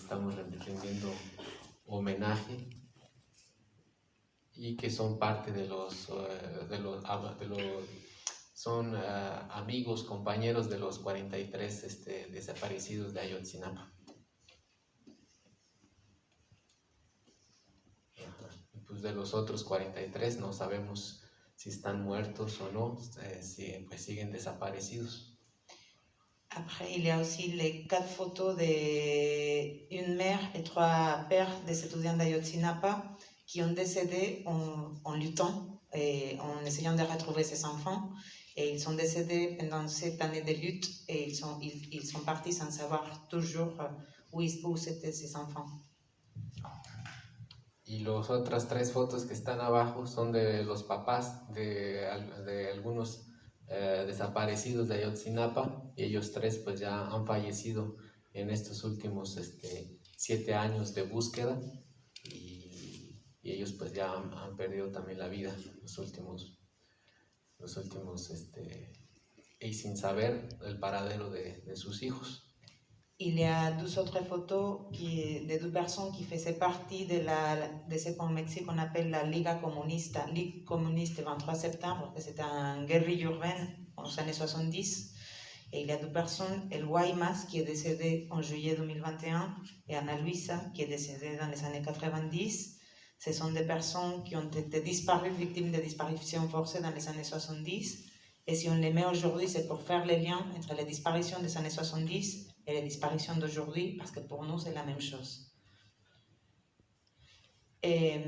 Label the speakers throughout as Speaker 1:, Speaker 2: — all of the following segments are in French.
Speaker 1: estamos rendiendo homenaje y que son parte son amigos, compañeros de los 43 desaparecidos de Ayotzinapa. Pues de los otros 43 no sabemos si están muertos o no, si pues siguen desaparecidos.
Speaker 2: Après, il y a aussi les 4 photos d'une mère et 3 pères des étudiants d'Ayotzinapa qui ont décédé en luttant et en essayant de retrouver ses enfants. Et ils sont décédés pendant cette année de lutte et ils sont partis sans savoir toujours où étaient ses enfants.
Speaker 1: Y las otras 3 fotos que están abajo son de los papás de algunos desaparecidos de Ayotzinapa, y ellos 3 pues ya han fallecido en estos últimos 7 años de búsqueda, y ellos pues ya han perdido también la vida los últimos y sin saber el paradero de sus hijos.
Speaker 2: Il y a 2 autres photos de 2 personnes qui faisaient partie de ce qu'en Mexique on appelle la Ligue communiste 23 septembre, que c'était une guérilla urbaine aux années 70. Et il y a 2 personnes, El Guaymas qui est décédé en juillet 2021 et Ana Luisa qui est décédée dans les années 90. Ce sont des personnes qui ont été disparues, victimes de disparitions forcées dans les années 70. Et si on les met aujourd'hui, c'est pour faire le lien entre les disparitions des années 70 et les disparitions d'aujourd'hui, parce que pour nous, c'est la même chose. Et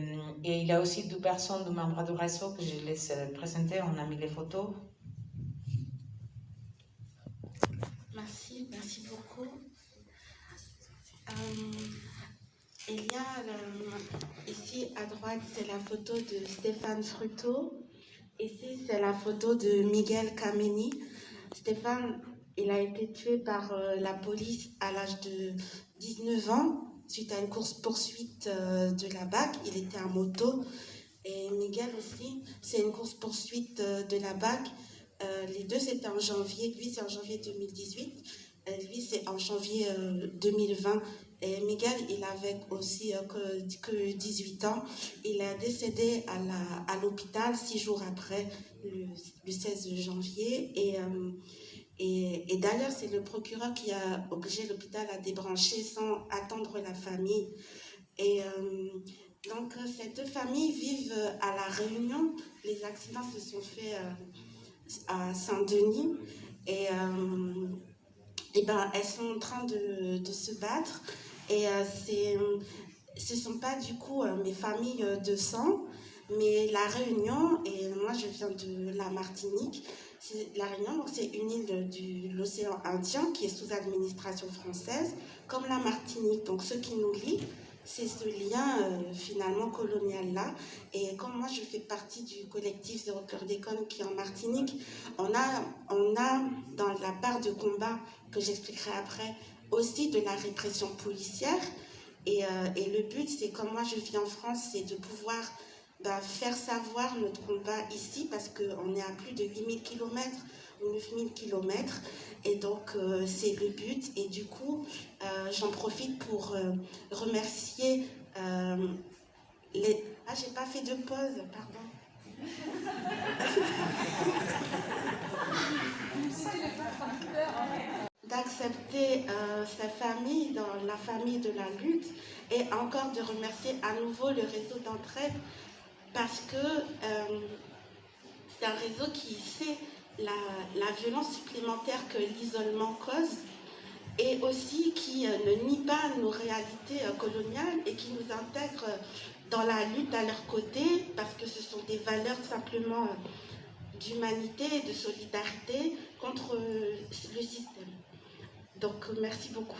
Speaker 2: il y a aussi 2 personnes, 2 membres du réseau que je laisse présenter. On a mis les photos.
Speaker 3: Merci beaucoup. Il y a ici à droite, c'est la photo de Stéphane Fruto. Ici, c'est la photo de Miguel Kameni. Stéphane, il a été tué par la police à l'âge de 19 ans suite à une course-poursuite de la BAC. Il était en moto. Et Miguel aussi, c'est une course-poursuite de la BAC. Les deux, c'était en janvier. Lui, c'est en janvier 2018. Lui, c'est en janvier 2020. Et Miguel, il avait aussi que 18 ans. Il est décédé à l'hôpital 6 jours après, le 16 janvier. Et d'ailleurs, c'est le procureur qui a obligé l'hôpital à débrancher sans attendre la famille. Et donc, ces 2 familles vivent à La Réunion. Les accidents se sont faits à Saint-Denis. Et elles sont en train de se battre. Et ce ne sont pas du coup mes familles de sang, mais La Réunion, et moi je viens de la Martinique. La Réunion, c'est une île de l'océan Indien qui est sous administration française, comme la Martinique. Donc ce qui nous lie, c'est ce lien finalement colonial-là. Et comme moi je fais partie du collectif Zéro Chlordécone qui est en Martinique, on a dans la part de combat que j'expliquerai après, aussi de la répression policière. Et le but, c'est comme moi je vis en France, c'est de pouvoir faire savoir notre combat ici, parce qu'on est à plus de 8000 km ou 9000 km. Et donc, c'est le but. Et du coup, j'en profite pour remercier les... Ah, j'ai pas fait de pause, pardon. D'accepter sa famille dans la famille de la lutte, et encore de remercier à nouveau le réseau d'entraide, parce que c'est un réseau qui sait la violence supplémentaire que l'isolement cause, et aussi qui ne nie pas nos réalités coloniales et qui nous intègre dans la lutte à leur côté, parce que ce sont des valeurs simplement d'humanité et de solidarité contre le système. Donc, merci beaucoup.